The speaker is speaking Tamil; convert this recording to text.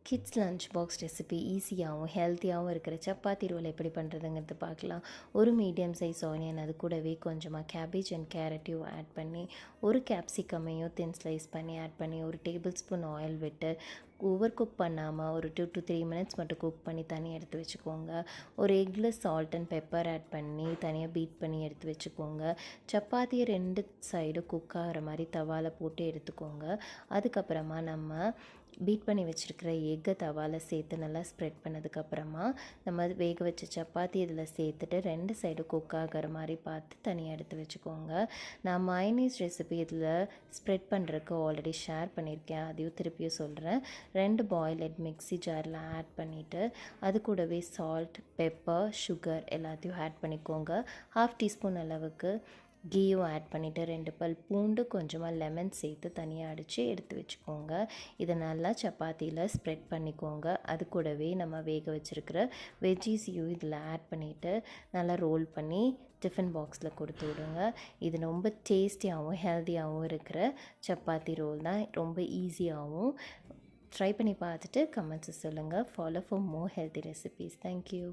கிட்ஸ் லஞ்ச் பாக்ஸ் ரெசிபி ஈஸியாகவும் ஹெல்த்தியாகவும் இருக்கிற சப்பாத்தி ரோல் எப்படி பண்ணுறதுங்கிறது பார்க்கலாம். ஒரு மீடியம் சைஸ் ஆனியன், அது கூடவே கொஞ்சமாக கேபேஜ் அண்ட் கேரட்டையும் ஆட் பண்ணி, ஒரு கேப்சிகமையும் தின் ஸ்லைஸ் பண்ணி ஆட் பண்ணி, ஒரு டேபிள் ஸ்பூன் ஆயில் விட்டு ஓவர் குக் பண்ணாமல் ஒரு 2 to 3 மினிட்ஸ் மட்டும் குக் பண்ணி தனியாக எடுத்து வச்சுக்கோங்க. ஒரு எக்கில் சால்ட் அண்ட் பெப்பர் ஆட் பண்ணி தனியாக பீட் பண்ணி எடுத்து வச்சுக்கோங்க. சப்பாத்தியை 2 சைடும் குக் ஆகிற மாதிரி தவாவில் போட்டு எடுத்துக்கோங்க. அதுக்கப்புறமா நம்ம பீட் பண்ணி வச்சுருக்கிற எக்கை தவாவில் சேர்த்து நல்லா ஸ்ப்ரெட் பண்ணதுக்கப்புறமா நம்ம வேக வச்ச சப்பாத்தி இதில் சேர்த்துட்டு 2 சைடு குக் ஆகிற மாதிரி பார்த்து தனியாக எடுத்து வச்சுக்கோங்க. நான் மைனீஸ் ரெசிபி இதில் ஸ்ப்ரெட் பண்ணுறதுக்கு ஆல்ரெடி ஷேர் பண்ணியிருக்கேன், அதையும் திருப்பியும் சொல்கிறேன். 2 பாயில் எக் மிக்ஸி ஜாரில் ஆட் பண்ணிவிட்டு அது கூடவே சால்ட், பெப்பர், சுகர் எல்லாத்தையும் ஆட் பண்ணிக்கோங்க. 1/2 டீஸ்பூன் அளவுக்கு கீயும் ஆட் பண்ணிவிட்டு 2 பல் பூண்டு, கொஞ்சமாக லெமன் சேர்த்து தனியாக அடித்து எடுத்து வச்சுக்கோங்க. இதை நல்லா சப்பாத்தியில் ஸ்ப்ரெட் பண்ணிக்கோங்க. அது கூடவே நம்ம வேக வச்சுருக்கிற வெஜ்ஜீஸையும் இதில் ஆட் பண்ணிவிட்டு நல்லா ரோல் பண்ணி டிஃபன் பாக்ஸில் கொடுத்து விடுங்க. இது ரொம்ப டேஸ்டியாகவும் ஹெல்த்தியாகவும் இருக்கிற சப்பாத்தி ரோல் தான். ரொம்ப ஈஸியாகவும். ட்ரை பண்ணி பார்த்துட்டு கமெண்ட்ஸை சொல்லுங்கள். Follow for more healthy recipes. Thank you.